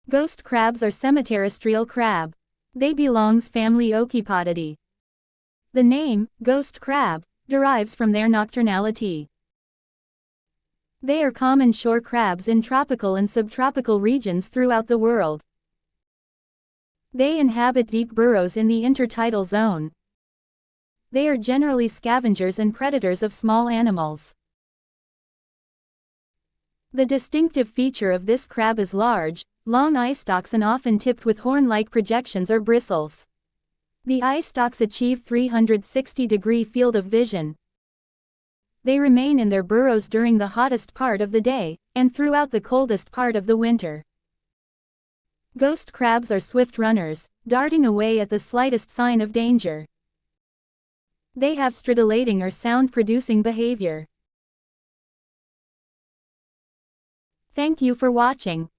Ghost crabs are semi-terrestrial crab. They belongs family Ocypodidae. The name, ghost crab, derives from their nocturnality. They are common shore crabs in tropical and subtropical regions throughout the world. They inhabit deep burrows in the intertidal zone. They are generally scavengers and predators of small animals. The distinctive feature of this crab is large, long eye stalks and often tipped with horn-like projections or bristles. The eye stalks achieve 360-degree field of vision. They remain in their burrows during the hottest part of the day, and throughout the coldest part of the winter. Ghost crabs are swift runners, darting away at the slightest sign of danger. They have stridulating or sound-producing behavior. Thank you for watching.